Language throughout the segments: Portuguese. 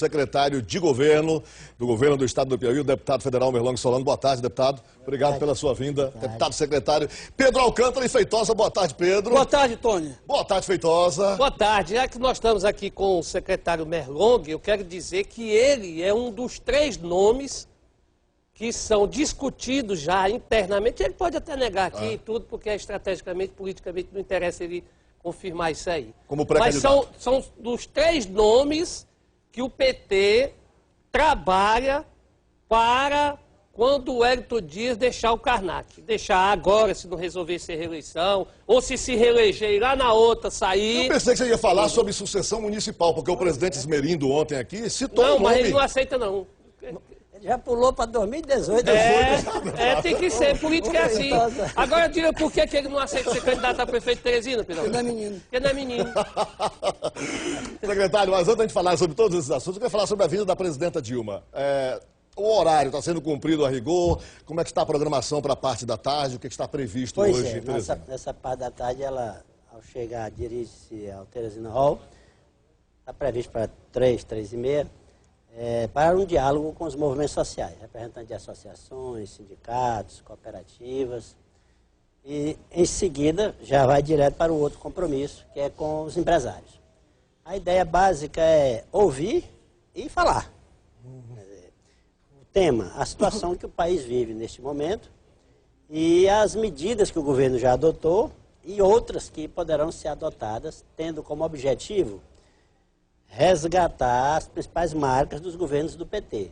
secretário de governo do governo do estado do Piauí, o deputado federal Merlong Solano. Boa tarde, deputado. Obrigado pela sua vinda. Deputado secretário Pedro Alcântara e Feitosa. Boa tarde, Pedro. Boa tarde, Tony. Boa tarde, Feitosa. Boa tarde. Já que nós estamos aqui com o secretário Merlong, eu quero dizer que ele é um dos 3 nomes que são discutidos já internamente. Ele pode até negar aqui tudo, porque estrategicamente, politicamente, não interessa ele confirmar isso aí. Como pré-candidato. Mas são dos 3 nomes que o PT trabalha para, quando o Hélito Dias deixar o Karnak. Deixar agora, se não resolver ser reeleição, ou se reeleger e lá na outra sair. Eu pensei que você ia falar sobre sucessão municipal, porque o presidente Esmerindo ontem aqui citou Não, o nome. mas ele não aceita, não. Já pulou para 2018. Tem que ser, política é assim. Agora diga por que ele não aceita ser candidato a prefeito de Teresina, Pedro? Porque não é menino. Porque não é menino. Secretário, mas antes de falar sobre todos esses assuntos, eu quero falar sobre a vida da presidenta Dilma. O horário está sendo cumprido a rigor? Como é que está a programação para a parte da tarde? O que está previsto hoje em Teresina? Nessa parte da tarde, ela, ao chegar, dirige-se ao Teresina Hall. Está previsto para 3h30. Para um diálogo com os movimentos sociais, representantes de associações, sindicatos, cooperativas. E, em seguida, já vai direto para o outro compromisso, que é com os empresários. A ideia básica é ouvir e falar. O tema, a situação que o país vive neste momento e as medidas que o governo já adotou e outras que poderão ser adotadas, tendo como objetivo resgatar as principais marcas dos governos do PT,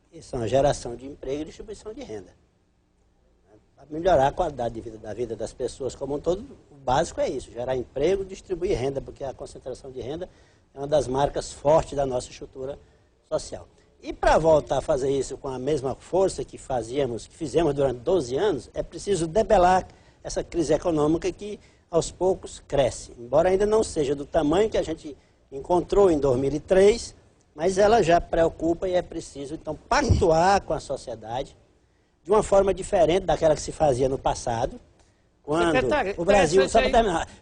que são a geração de emprego e distribuição de renda. Para melhorar a qualidade de vida, da vida das pessoas como um todo, o básico é isso, gerar emprego e distribuir renda, porque a concentração de renda é uma das marcas fortes da nossa estrutura social. E para voltar a fazer isso com a mesma força que fizemos durante 12 anos, é preciso debelar essa crise econômica que aos poucos cresce, embora ainda não seja do tamanho que a gente encontrou em 2003, mas ela já preocupa e é preciso, então, pactuar com a sociedade de uma forma diferente daquela que se fazia no passado, quando o Brasil,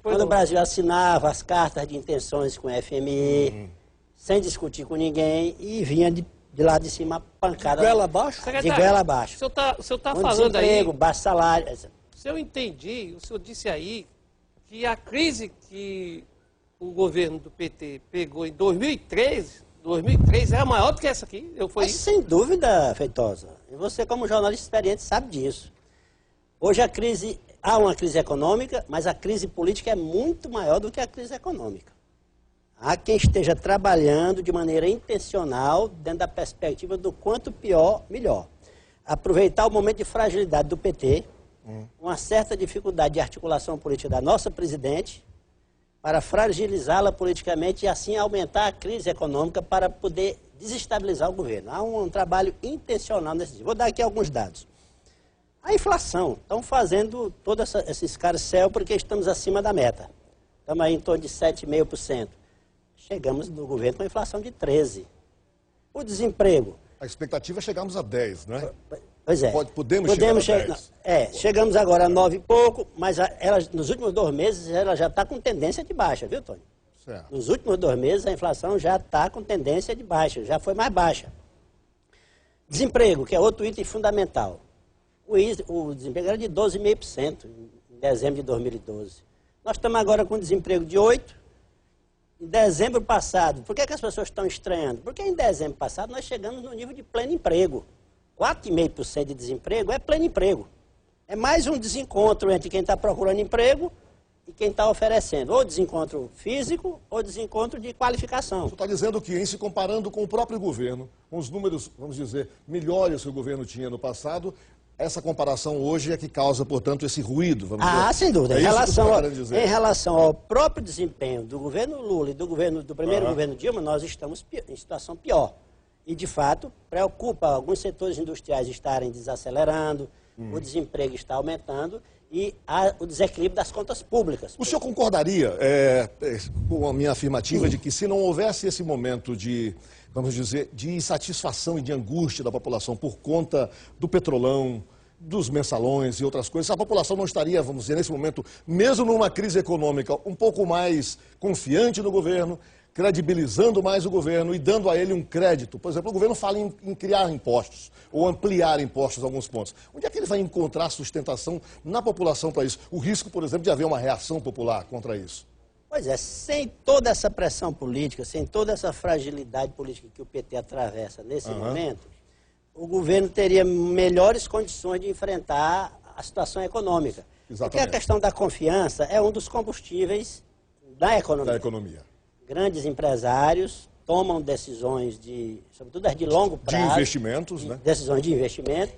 quando o Brasil assinava as cartas de intenções com o FMI, sem discutir com ninguém, e vinha de lá de cima pancada. De goela abaixo? De goela abaixo. O senhor está Com falando desemprego, aí... baixo salário. Se eu entendi, o senhor disse aí que a crise que o governo do PT pegou em 2003 era maior do que essa aqui. Mas sem dúvida, Feitosa. E você, como jornalista experiente, sabe disso. Hoje há uma crise econômica, mas a crise política é muito maior do que a crise econômica. Há quem esteja trabalhando de maneira intencional, dentro da perspectiva do quanto pior, melhor. Aproveitar o momento de fragilidade do PT, uma certa dificuldade de articulação política da nossa presidente, para fragilizá-la politicamente e assim aumentar a crise econômica para poder desestabilizar o governo. Há um trabalho intencional nesse sentido. Vou dar aqui alguns dados. A inflação, estão fazendo todos esses carcel porque estamos acima da meta. Estamos aí em torno de 7,5%. Chegamos no governo com a inflação de 13%. O desemprego. A expectativa é chegarmos a 10, né? Pois é. Podemos chegar a 10. Chegamos agora a 9 e pouco, mas nos últimos 2 meses ela já está com tendência de baixa, viu, Tony? Certo. Nos últimos 2 meses a inflação já está com tendência de baixa, já foi mais baixa. Desemprego, que é outro item fundamental. O desemprego era de 12,5% em dezembro de 2012. Nós estamos agora com desemprego de 8%. Em dezembro passado, por que as pessoas estão estranhando? Porque em dezembro passado nós chegamos no nível de pleno emprego. 4,5% de desemprego é pleno emprego. É mais um desencontro entre quem está procurando emprego e quem está oferecendo. Ou desencontro físico ou desencontro de qualificação. Você está dizendo que, em se comparando com o próprio governo, com os números, vamos dizer, melhores que o governo tinha no passado, essa comparação hoje é que causa, portanto, esse ruído, vamos dizer. Sem dúvida. É Em relação ao próprio desempenho do governo Lula e do primeiro governo Dilma, nós estamos em situação pior. E, de fato, preocupa alguns setores industriais estarem desacelerando, o desemprego está aumentando e há o desequilíbrio das contas públicas. O senhor concordaria com a minha afirmativa de que se não houvesse esse momento de, vamos dizer, de insatisfação e de angústia da população por conta do petrolão, dos mensalões e outras coisas, a população não estaria, vamos dizer, nesse momento, mesmo numa crise econômica, um pouco mais confiante no governo, credibilizando mais o governo e dando a ele um crédito. Por exemplo, o governo fala em criar impostos ou ampliar impostos em alguns pontos. Onde é que ele vai encontrar sustentação na população para isso? O risco, por exemplo, de haver uma reação popular contra isso. Pois é, sem toda essa pressão política, sem toda essa fragilidade política que o PT atravessa nesse momento, o governo teria melhores condições de enfrentar a situação econômica. Exatamente. Porque a questão da confiança é um dos combustíveis da economia. Grandes empresários tomam decisões sobretudo as de longo prazo. De investimentos, né? Decisões de investimento,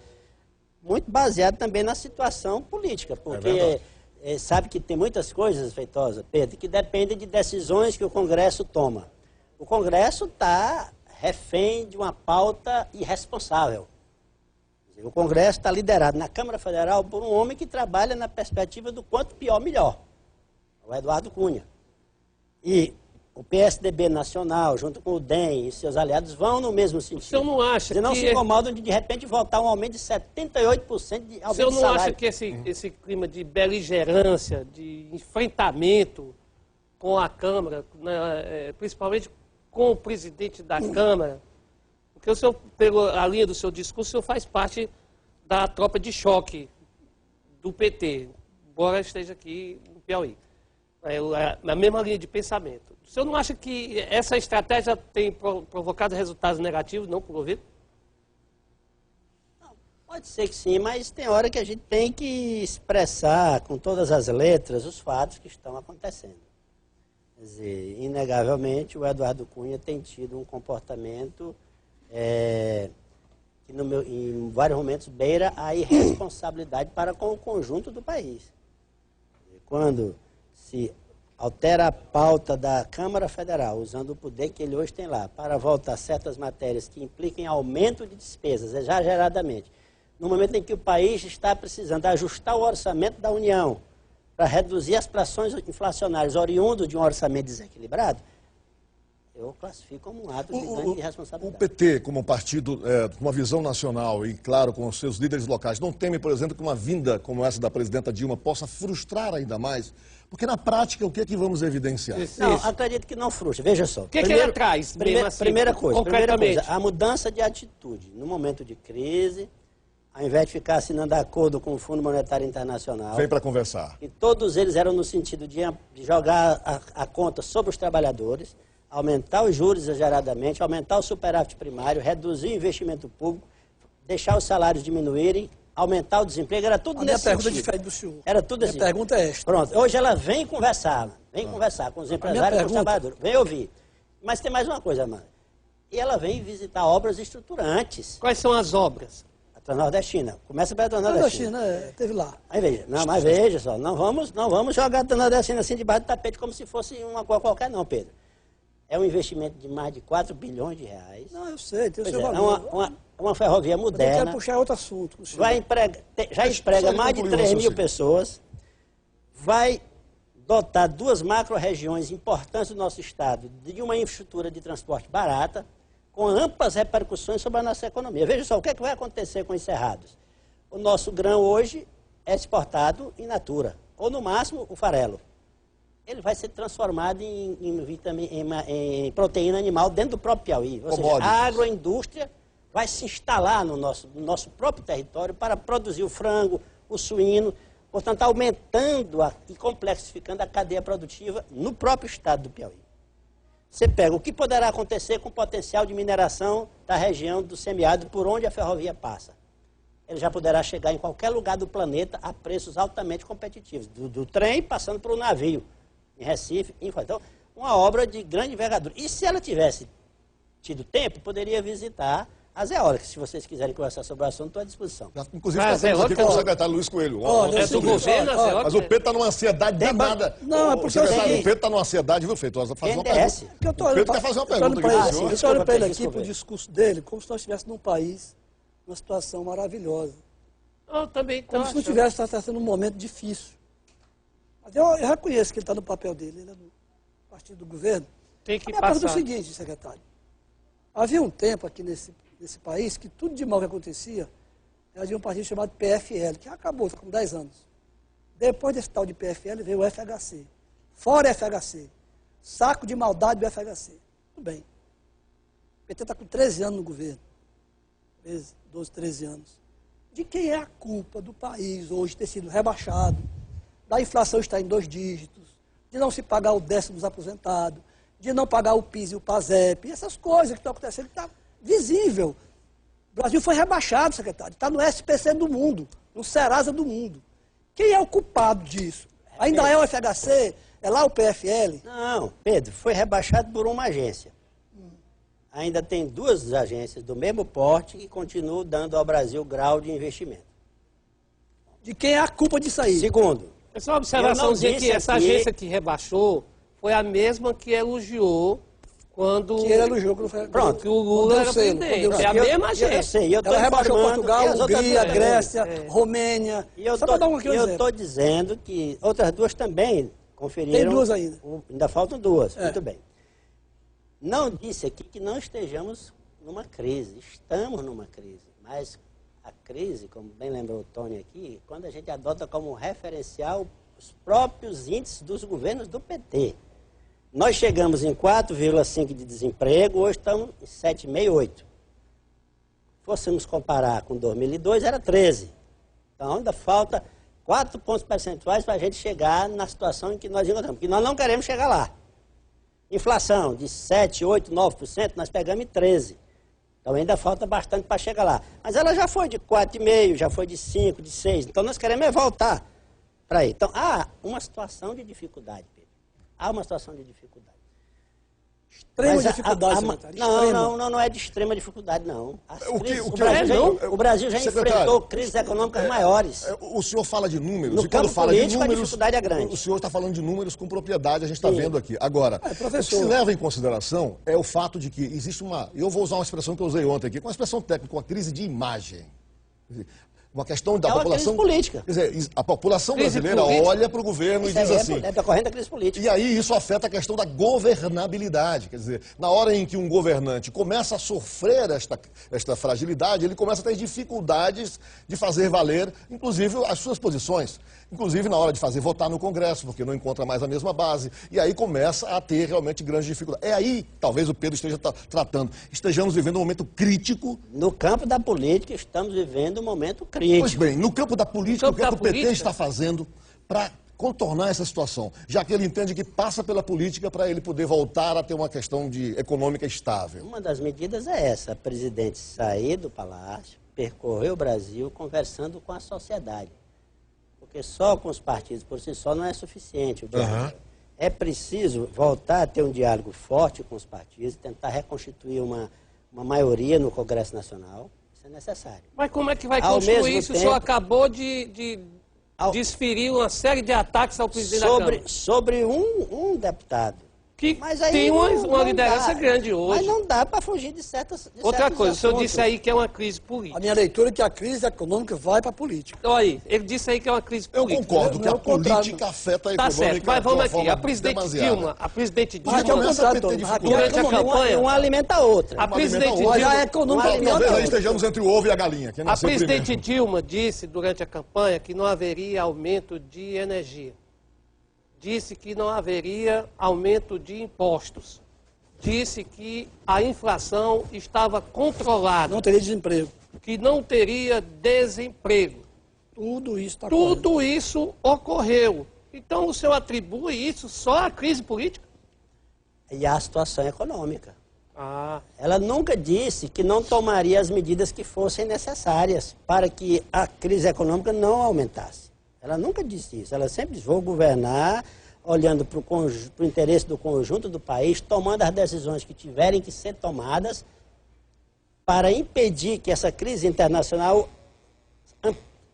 muito baseado também na situação política, porque sabe que tem muitas coisas, Feitosa, Pedro, que dependem de decisões que o Congresso toma. O Congresso está refém de uma pauta irresponsável. O Congresso está liderado na Câmara Federal por um homem que trabalha na perspectiva do quanto pior, melhor. O Eduardo Cunha. E o PSDB nacional, junto com o DEM e seus aliados, vão no mesmo sentido. O senhor não acha que... não se incomodam de repente, votar um aumento de 78% de aumento de salário. O senhor não acha que esse clima de beligerância, de enfrentamento com a Câmara, né, principalmente com o presidente da Câmara, porque o senhor, pela linha do seu discurso, o senhor faz parte da tropa de choque do PT, embora esteja aqui no Piauí, na mesma linha de pensamento. O senhor não acha que essa estratégia tem provocado resultados negativos, não, para o governo? Não, pode ser que sim, mas tem hora que a gente tem que expressar com todas as letras os fatos que estão acontecendo. Quer dizer, inegavelmente, o Eduardo Cunha tem tido um comportamento que em vários momentos beira a irresponsabilidade para com o conjunto do país. Quando se altera a pauta da Câmara Federal, usando o poder que ele hoje tem lá, para voltar certas matérias que impliquem aumento de despesas, exageradamente, no momento em que o país está precisando ajustar o orçamento da União para reduzir as pressões inflacionárias oriundas de um orçamento desequilibrado, eu classifico como um ato de grande irresponsabilidade. O PT, como um partido com uma visão nacional e, claro, com os seus líderes locais, não teme, por exemplo, que uma vinda como essa da presidenta Dilma possa frustrar ainda mais? Porque, na prática, o que é que vamos evidenciar? Não, acredito que não frustra. Veja só. O que ela traz? Primeira coisa, a mudança de atitude. No momento de crise, ao invés de ficar assinando acordo com o Fundo Monetário Internacional... Vem para conversar. E todos eles eram no sentido de jogar a conta sobre os trabalhadores, aumentar os juros exageradamente, aumentar o superávit primário, reduzir o investimento público, deixar os salários diminuírem, aumentar o desemprego, era tudo nesse sentido. A minha pergunta é diferente do senhor. Era tudo assim. A minha pergunta é esta. Pronto, hoje ela vem conversar com os empresários e com os trabalhadores, vem ouvir. Mas tem mais uma coisa, mano. E ela vem visitar obras estruturantes. Quais são as obras? A Transnordestina. Começa pela Transnordestina. Teve lá. Aí veja, mas veja só, não vamos jogar a Transnordestina assim debaixo do tapete como se fosse uma coisa qualquer não, Pedro. É um investimento de mais de 4 bilhões de reais. Não, eu sei, tem o seu valor. Uma ferrovia moderna. Eu quero puxar outro assunto. Já emprega mais de 3 mil pessoas. Vai dotar 2 macro-regiões importantes do nosso estado de uma infraestrutura de transporte barata, com amplas repercussões sobre a nossa economia. Veja só, o que é que vai acontecer com os cerrados? O nosso grão hoje é exportado in natura, ou no máximo o farelo. Ele vai ser transformado em proteína animal dentro do próprio Piauí. Ou seja, a agroindústria vai se instalar no nosso próprio território para produzir o frango, o suíno, portanto, aumentando e complexificando a cadeia produtiva no próprio estado do Piauí. Você pega o que poderá acontecer com o potencial de mineração da região do semiárido por onde a ferrovia passa. Ele já poderá chegar em qualquer lugar do planeta a preços altamente competitivos, do trem passando para o navio. Em Recife, então, uma obra de grande envergadura. E se ela tivesse tido tempo, poderia visitar as eólicas. Se vocês quiserem conversar sobre o assunto, estou à disposição. Inclusive, nós estamos aqui com o secretário Luiz Coelho. É do governo, mas o Pedro está numa ansiedade danada. Não, é porque o Pedro está numa ansiedade, viu, Feitosa? Faz uma pergunta. O Pedro quer fazer uma pergunta aqui. Eu estou olhando para ele aqui, para o discurso dele, como se nós estivéssemos num país, numa situação maravilhosa. Eu também como se não tivesse trazendo um momento difícil. Mas eu reconheço que ele está no papel dele, ele é do partido do governo. Tem que passar. A pergunta é o seguinte, secretário. Havia um tempo aqui nesse país que tudo de mal que acontecia, havia um partido chamado PFL, que acabou com 10 anos. Depois desse tal de PFL veio o FHC. Fora FHC, saco de maldade do FHC. Tudo bem. O PT está com 13 anos no governo. 12, 13 anos. De quem é a culpa do país hoje ter sido rebaixado, da inflação estar em 2 dígitos, de não se pagar o 10º dos aposentados, de não pagar o PIS e o PASEP, essas coisas que estão acontecendo, que está visível. O Brasil foi rebaixado, secretário, está no SPC do mundo, no Serasa do mundo. Quem é o culpado disso? Ainda é o FHC? É lá o PFL? Não, Pedro, foi rebaixado por uma agência. Ainda tem 2 agências do mesmo porte que continuam dando ao Brasil grau de investimento. De quem é a culpa disso aí? Segundo, É só uma observaçãozinha que essa agência que rebaixou foi a mesma que elogiou quando Que ele elogiou que não foi. Pronto, que o Lula era presidente. É a mesma agência. Eu sei, eu tô Ela rebaixou informando, e Portugal, as outras Hungria, duas Grécia, também. Romênia. E eu Só para dar um exemplo. estou dizendo que outras 2 também conferiram. Tem 2 ainda. Ainda faltam 2, É. muito bem. Não disse aqui que não estejamos numa crise. Estamos numa crise. Mas a crise, como bem lembrou o Tony aqui, quando a gente adota como referencial os próprios índices dos governos do PT. Nós chegamos em 4,5% de desemprego, hoje estamos em 7,5%, 8%. Se fôssemos comparar com 2002, era 13%. Então ainda falta 4 pontos percentuais para a gente chegar na situação em que nós encontramos, porque nós não queremos chegar lá. Inflação de 7%, 8%, 9%, nós pegamos em 13%. Então ainda falta bastante para chegar lá. Mas ela já foi de 4,5%, já foi de 5%, de 6%. Então nós queremos é voltar para aí. Então há uma situação de dificuldade, Pedro. Há uma situação de dificuldade. Extrema Mas dificuldade, secretário. não é de extrema dificuldade, não. O O Brasil já secretário, enfrentou crises econômicas maiores. O senhor fala de números, No e quando campo fala de político, a números, dificuldade é grande. o senhor está falando de números com propriedade, a gente está Sim. vendo aqui. Agora, o que professor. se leva em consideração é o fato de que existe eu vou usar uma expressão que eu usei ontem aqui, com uma expressão técnica, uma crise de imagem. Uma questão da É uma população. crise política. Quer dizer, a população Crise brasileira política? olha para o governo Isso e diz aí assim. é decorrente da crise política. E aí isso afeta a questão da governabilidade. Quer dizer, na hora em que um governante começa a sofrer esta fragilidade, ele começa a ter dificuldades de fazer valer, inclusive, as suas posições. Inclusive na hora de fazer votar no Congresso, porque não encontra mais a mesma base. E aí começa a ter realmente grandes dificuldades. É aí, talvez o Pedro esteja tratando. Estejamos vivendo um momento crítico. No campo da política, estamos vivendo um momento crítico. Pois bem, no campo da política, No o que é campo que o da PT política? está fazendo para contornar essa situação? Já que ele entende que passa pela política para ele poder voltar a ter uma questão econômica estável. Uma das medidas é essa, a presidente sair do palácio, percorrer o Brasil conversando com a sociedade. Porque só com os partidos por si só não é suficiente o diálogo. Aham. É preciso voltar a ter um diálogo forte com os partidos, tentar reconstituir uma maioria no Congresso Nacional. Isso é necessário. Mas como é que vai Ao construir mesmo isso? O senhor tempo- acabou de desferir uma série de ataques ao presidente da Câmara. Sobre um deputado. Que Mas aí tem uma não liderança dá. grande hoje. Mas não dá para fugir de certas. Outra coisa, o senhor assuntos. disse aí que é uma crise A política. minha leitura é que a crise econômica vai para a política. Olha aí, ele disse aí que é uma crise Eu política. concordo Não que é a o contrário, política afeta a Tá econômica certo, mas de vamos uma aqui. forma A presidente demasiada. Dilma, a presidente Mas Dilma, começa a ter Tony, dificuldade. durante a campanha, Uma alimenta a outra. a presidente alimenta o Mas Dilma, a econômica Uma alimenta Talvez aí outra. estejamos entre o ovo e a galinha. Quem a nasceu presidente primeiro? Dilma disse durante a campanha que não haveria aumento de energia. Disse que não haveria aumento de impostos. Disse que a inflação estava controlada, Não teria desemprego. que não teria desemprego. Tudo isso está Tudo isso ocorreu. Então o senhor atribui isso só à crise política? E a situação econômica. Ah, Ela nunca disse que não tomaria as medidas que fossem necessárias para que a crise econômica não aumentasse. Ela nunca disse isso. Ela sempre disse, vou governar olhando para o interesse do conjunto do país, tomando as decisões que tiverem que ser tomadas para impedir que essa crise internacional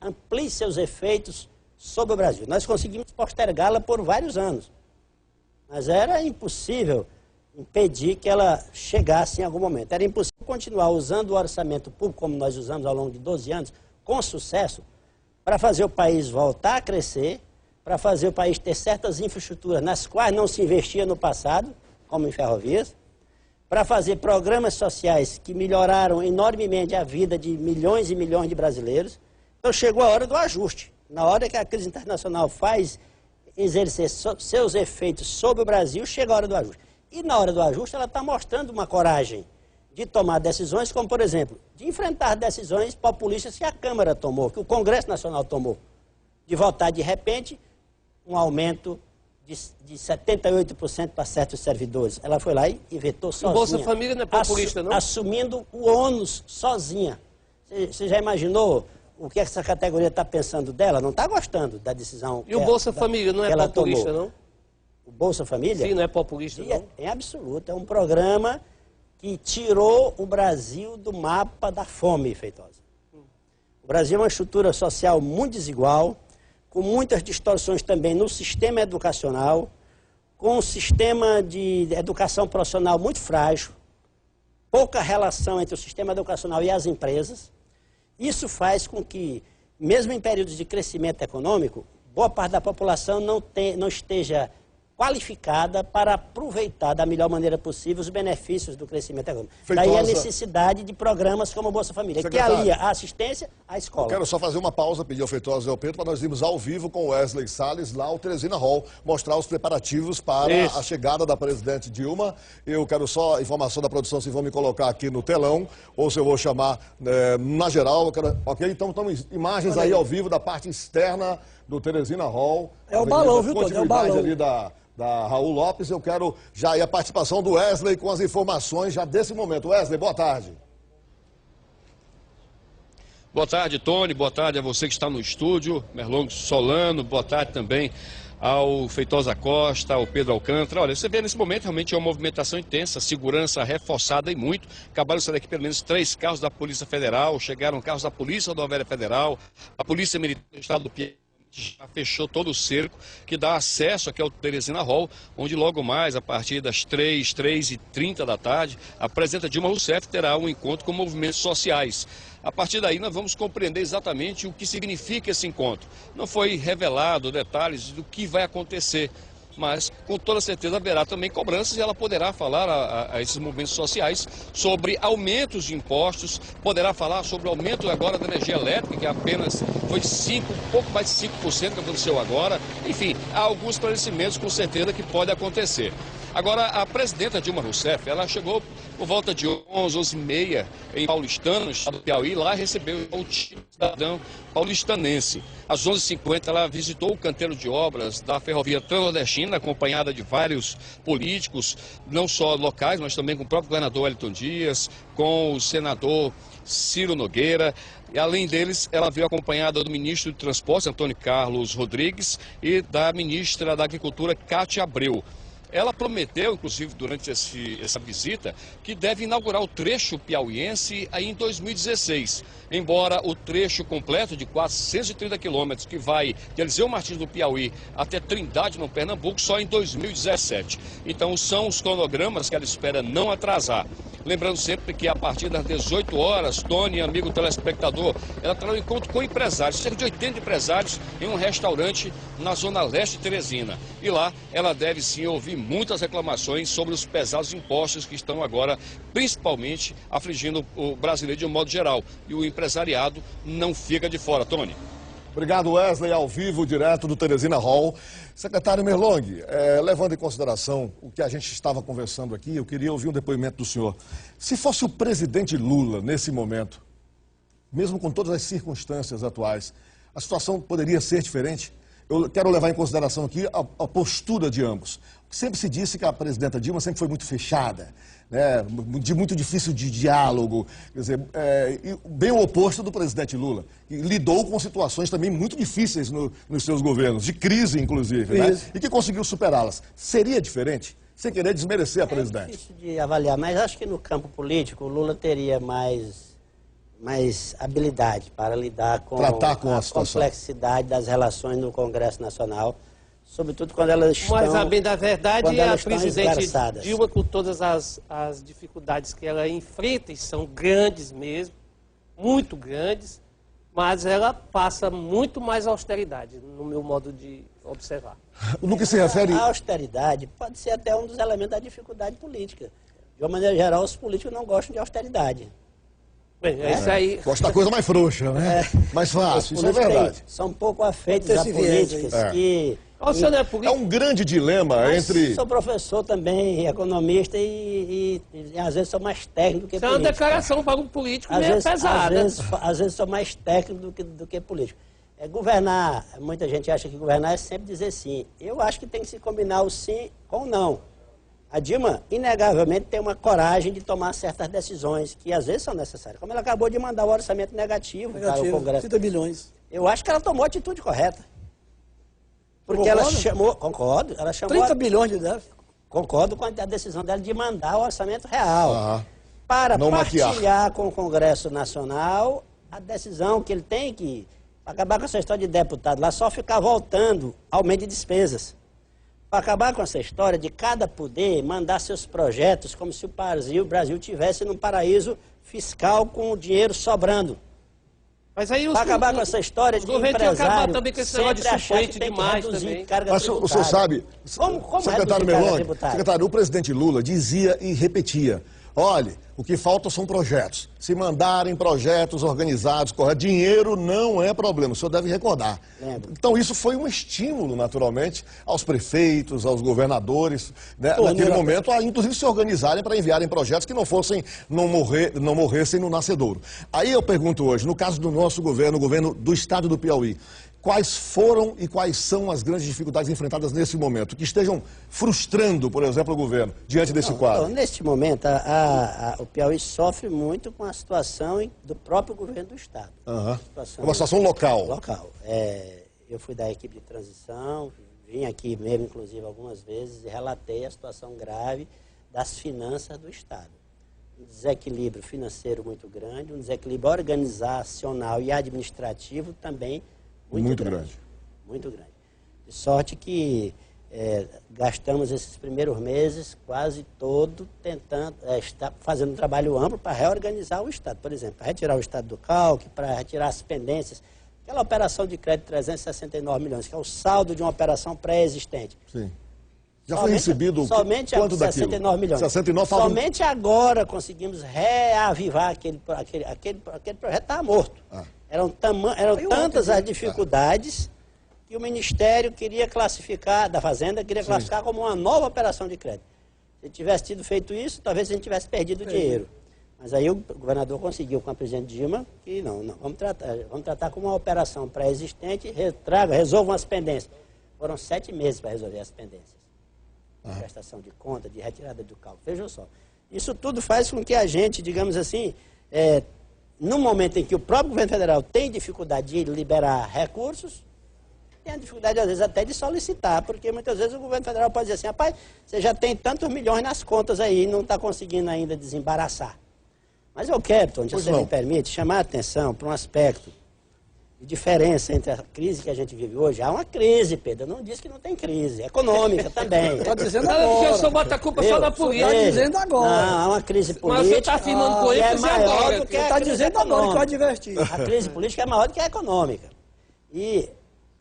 amplie seus efeitos sobre o Brasil. Nós conseguimos postergá-la por vários anos, mas era impossível impedir que ela chegasse em algum momento. Era impossível continuar usando o orçamento público, como nós usamos ao longo de 12 anos, com sucesso, para fazer o país voltar a crescer, para fazer o país ter certas infraestruturas nas quais não se investia no passado, como em ferrovias, para fazer programas sociais que melhoraram enormemente a vida de milhões e milhões de brasileiros. Então chegou a hora do ajuste. Na hora que a crise internacional faz exercer seus efeitos sobre o Brasil, chega a hora do ajuste. E na hora do ajuste ela está mostrando uma coragem de tomar decisões, como por exemplo, de enfrentar decisões populistas que a Câmara tomou, que o Congresso Nacional tomou, de votar de repente um aumento de 78% para certos servidores. Ela foi lá e vetou sozinha. O Bolsa Família não é populista, não? Assumindo o ônus sozinha. Você já imaginou o que essa categoria está pensando dela? Não está gostando da decisão E o Bolsa Família não é populista, não? O Bolsa Família? Sim, não é populista, não? Em absoluto. É um programa que tirou o Brasil do mapa da fome, Feitosa. O Brasil é uma estrutura social muito desigual, com muitas distorções também no sistema educacional, com um sistema de educação profissional muito frágil, pouca relação entre o sistema educacional e as empresas. Isso faz com que, mesmo em períodos de crescimento econômico, boa parte da população não esteja qualificada para aproveitar da melhor maneira possível os benefícios do crescimento econômico. Feitosa. Daí a necessidade de programas como o Bolsa Família, Secretário, que alia a assistência à escola. Eu quero só fazer uma pausa, pedir ao Feitosa e ao Pedro para nós irmos ao vivo com o Wesley Salles lá ao Teresina Hall, mostrar os preparativos para a chegada da presidente Dilma. Eu quero só informação da produção se vão me colocar aqui no telão ou se eu vou chamar na geral. Ok? Então estamos imagens aí ao vivo da parte externa do Teresina Hall. É o balão, viu, Tony? É o balão. Ali da Raul Lopes. Eu quero já ir a participação do Wesley com as informações já desse momento. Wesley, boa tarde. Boa tarde, Tony. Boa tarde a você que está no estúdio. Merlong Solano. Boa tarde também ao Feitosa Costa, ao Pedro Alcântara. Olha, você vê nesse momento realmente é uma movimentação intensa, segurança reforçada e muito. Acabaram de sair daqui pelo menos 3 carros da Polícia Federal, chegaram carros da Polícia Rodoviária Federal, a Polícia Militar do Estado do Piauí já fechou todo o cerco que dá acesso aqui ao Teresina Hall, onde logo mais, a partir das 3h30 da tarde, a presidenta Dilma Rousseff terá um encontro com movimentos sociais. A partir daí nós vamos compreender exatamente o que significa esse encontro. Não foi revelado detalhes do que vai acontecer, mas com toda certeza haverá também cobranças e ela poderá falar a esses movimentos sociais sobre aumentos de impostos, poderá falar sobre o aumento agora da energia elétrica, que apenas foi pouco mais de 5% que aconteceu agora. Enfim, há alguns esclarecimentos com certeza que pode acontecer. Agora, a presidenta Dilma Rousseff, ela chegou por volta de 11h30 em Paulistano, no estado do Piauí, lá recebeu o time cidadão paulistanense. Às 11h50 ela visitou o canteiro de obras da ferrovia Transnordestina, acompanhada de vários políticos, não só locais, mas também com o próprio governador Wellington Dias, com o senador Ciro Nogueira. E além deles, ela veio acompanhada do ministro de Transportes, Antônio Carlos Rodrigues, e da ministra da Agricultura, Cátia Abreu. Ela prometeu, inclusive, durante essa visita, que deve inaugurar o trecho piauiense aí em 2016. Embora o trecho completo de 430 quilômetros, que vai de Eliseu Martins do Piauí até Trindade, no Pernambuco, só em 2017. Então, são os cronogramas que ela espera não atrasar. Lembrando sempre que a partir das 18 horas, Tony, amigo telespectador, ela terá um encontro com empresários, cerca de 80 empresários, em um restaurante na zona leste de Teresina. E lá ela deve sim ouvir muitas reclamações sobre os pesados impostos que estão agora, principalmente, afligindo o brasileiro de um modo geral. E o empresariado não fica de fora. Tony. Obrigado, Wesley, ao vivo, direto do Teresina Hall. Secretário Merlong, levando em consideração o que a gente estava conversando aqui, eu queria ouvir um depoimento do senhor. Se fosse o presidente Lula, nesse momento, mesmo com todas as circunstâncias atuais, a situação poderia ser diferente? Eu quero levar em consideração aqui a postura de ambos. Sempre se disse que a presidenta Dilma sempre foi muito fechada, né, muito difícil de diálogo, quer dizer, bem o oposto do presidente Lula, que lidou com situações também muito difíceis nos seus governos, de crise inclusive, né, e que conseguiu superá-las. Seria diferente? Sem querer desmerecer a presidente. É difícil de avaliar, mas acho que no campo político o Lula teria mais habilidade para lidar com a complexidade das relações no Congresso Nacional, sobretudo quando elas estão... Mas, a bem da verdade, a presidente esgarçadas. Dilma, com todas as dificuldades que ela enfrenta, e são grandes mesmo, muito grandes, mas ela passa muito mais austeridade, no meu modo de observar. No que se refere... A austeridade pode ser até um dos elementos da dificuldade política. De uma maneira geral, os políticos não gostam de austeridade. Bem, isso aí... Gosta da coisa mais frouxa, né? Mais fácil, isso é verdade. São pouco afeitos a políticas que O senhor não é É político? um grande dilema Mas entre... sou professor também, economista e às vezes sou mais técnico do que Isso é uma político. declaração para um político Às meio vezes, pesada. às vezes sou mais técnico do que político. Governar, muita gente acha que governar é sempre dizer sim. Eu acho que tem que se combinar o sim com o não. A Dilma, inegavelmente, tem uma coragem de tomar certas decisões que às vezes são necessárias. Como ela acabou de mandar o orçamento negativo para o Congresso. 30 bilhões. Eu acho que ela tomou a atitude correta. Porque ela chamou, concordo, ela chamou... 30 bilhões de déficit. Concordo com a decisão dela de mandar o orçamento real. Ah, Para não partilhar maquiar. com o Congresso Nacional a decisão que ele tem que acabar com essa história de deputado lá, só ficar voltando aumento de despesas. Para acabar com essa história de cada poder mandar seus projetos como se o Brasil tivesse num paraíso fiscal com o dinheiro sobrando. Mas aí Para acabar com essa história de empresário também com esse negócio de sempre achar que suplente tem que demais reduzir também. carga Mas o tributária. senhor sabe, Como secretário reduzir carga Merlong, tributária? secretário, o presidente Lula dizia e repetia, olha, o que falta são projetos. Se mandarem projetos organizados, corretos, dinheiro não é problema, o senhor deve recordar. Lembro. Então isso foi um estímulo, naturalmente, aos prefeitos, aos governadores, né, Pô, naquele Nira, momento, a inclusive se organizarem para enviarem projetos que não morressem no nascedouro. Aí eu pergunto hoje, no caso do nosso governo, o governo do estado do Piauí, quais foram e quais são as grandes dificuldades enfrentadas nesse momento, que estejam frustrando, por exemplo, o governo, diante desse quadro? Neste momento, o Piauí sofre muito com a situação do próprio governo do Estado. Aham. É uma situação local. Local. Eu fui da equipe de transição, vim aqui mesmo, inclusive, algumas vezes, e relatei a situação grave das finanças do Estado. Um desequilíbrio financeiro muito grande, um desequilíbrio organizacional e administrativo também muito grande. Muito grande. De sorte que gastamos esses primeiros meses quase todo tentando, está fazendo um trabalho amplo para reorganizar o Estado. Por exemplo, para retirar o Estado do calque, para retirar as pendências. Aquela operação de crédito de 369 milhões, que é o saldo de uma operação pré-existente. Sim. Já foi recebido somente quanto daquilo? 69 milhões. 69 faltam... Somente agora conseguimos reavivar aquele projeto, estava morto. Eram tantas as dificuldades que o Ministério queria classificar, da Fazenda, queria classificar como uma nova operação de crédito. Se tivesse tido feito isso, talvez a gente tivesse perdido o dinheiro. Mas aí o governador conseguiu com a presidente Dilma que não, vamos tratar como uma operação pré-existente, resolvam as pendências. Foram 7 meses para resolver as pendências. De prestação de conta, de retirada do cálculo. Vejam só. Isso tudo faz com que a gente, digamos assim, no momento em que o próprio governo federal tem dificuldade de liberar recursos, tem a dificuldade, às vezes, até de solicitar, porque muitas vezes o governo federal pode dizer assim, rapaz, você já tem tantos milhões nas contas aí e não está conseguindo ainda desembaraçar. Mas eu quero, Tony, se você me permite, chamar a atenção para um aspecto de diferença entre a crise que a gente vive hoje. Há uma crise, Pedro, eu não disse que não tem crise, econômica também. Está dizendo Porque agora. o senhor bota a culpa só na política. Está dizendo agora. Não, há uma crise política. Mas você está afirmando com que é ênfase maior agora. do que Ele a está crise dizendo agora que eu econômica. adverti. A crise política é maior do que a econômica. E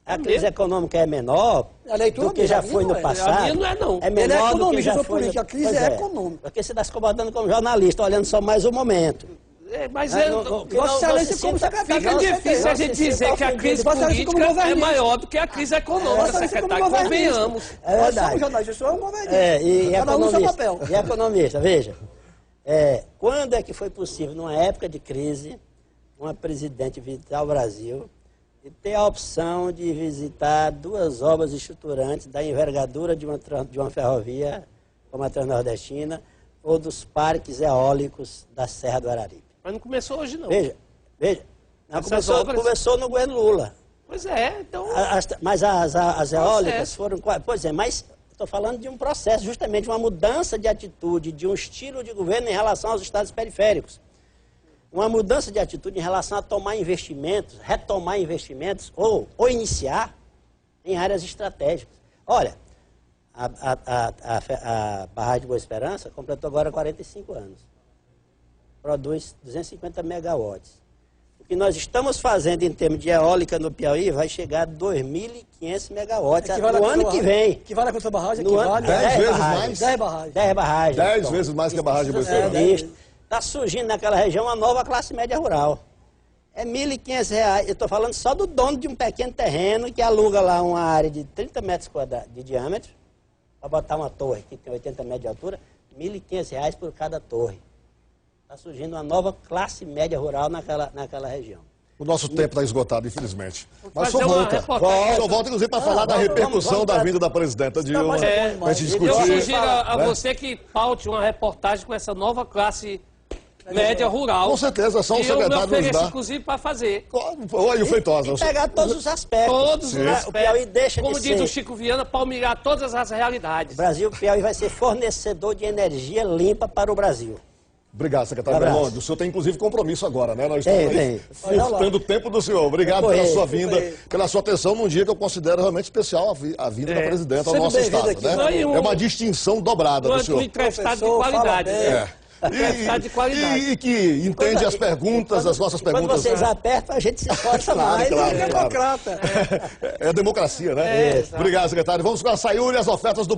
a crise mesmo? econômica é menor A leitura do que já dele, foi a no minha não é. passado. A minha não é, não. É Ele é menor do que economista, já eu sou foi político. A crise Pois é econômica. Porque você está se comportando como jornalista, olhando só mais o momento. Mas Vossa Excelência, como secretário, fica não se difícil a entende. gente dizer que a crise Vossa Excelência, como política é governista. maior do que a crise econômica, Vossa Excelência, como secretário. governista. Convenhamos. É verdade. Nós somos jornalistas, o senhor é um governista. E Cada um seu economista. papel. E economista, veja. Quando é que foi possível, numa época de crise, uma presidente visitar o Brasil e ter a opção de visitar 2 obras estruturantes da envergadura de uma ferrovia, como a Transnordestina, ou dos parques eólicos da Serra do Araripe? Mas não começou hoje, não. Veja. Não, Essas obras- começou no governo Lula. Pois é, então... Mas as eólicas Processo. foram... Pois é, mas estou falando de um processo, justamente uma mudança de atitude, de um estilo de governo em relação aos estados periféricos. Uma mudança de atitude em relação a tomar investimentos, retomar investimentos ou iniciar em áreas estratégicas. Olha, a barragem de Boa Esperança completou agora 45 anos. Produz 250 megawatts. O que nós estamos fazendo em termos de eólica no Piauí vai chegar a 2.500 megawatts no ano que vem. Equivale a quantas barragens? No ano- Equivale 10 a vezes barragens. mais? 10 barragens. 10 barragens. 10 vezes mais que a barragem de Boa Esperança. Está surgindo naquela região uma nova classe média rural. É R$ 1.500. Eu estou falando só do dono de um pequeno terreno que aluga lá uma área de 30 metros quadrados de diâmetro, para botar uma torre que tem 80 metros de altura, R$ 1.500 por cada torre. Está surgindo uma nova classe média rural naquela região. O nosso tempo está esgotado, infelizmente. Mas o fazer senhor uma volta. reportagem. O senhor volta, inclusive, para falar da repercussão da vinda da presidenta Dilma. Para a gente Eu discutir. sugiro a você que paute uma reportagem com essa nova classe média rural. Com certeza, só o E eu me secretário nos ofereço, dá. inclusive, para fazer. Olha o Feitosa. E pegar todos os aspectos. Todos os O aspectos. Piauí deixa Como de diz ser... o Chico Viana, palmirar todas as realidades. O Brasil, o Piauí vai ser fornecedor de energia limpa para o Brasil. Obrigado, secretário Abraço. Merlong. O senhor tem, inclusive, compromisso agora, né? Nós Tem, estamos aí tem. furtando o tempo do senhor. Obrigado Correio, pela sua vinda, correio. pela sua atenção num dia que eu considero realmente especial a vinda da presidenta ao Sempre nosso bem-vindo estado, aqui, né? Foi um- É uma distinção dobrada do Um senhor. entrevistado de Professor, qualidade. fala bem. né? Entrevistado de qualidade. E que entende as perguntas, as nossas Quando perguntas. vocês apertam, a gente se esforça Claro, mais. claro. Democrata. É democracia, né? É, exato. Obrigado, secretário. Vamos com a Sayuri e as ofertas do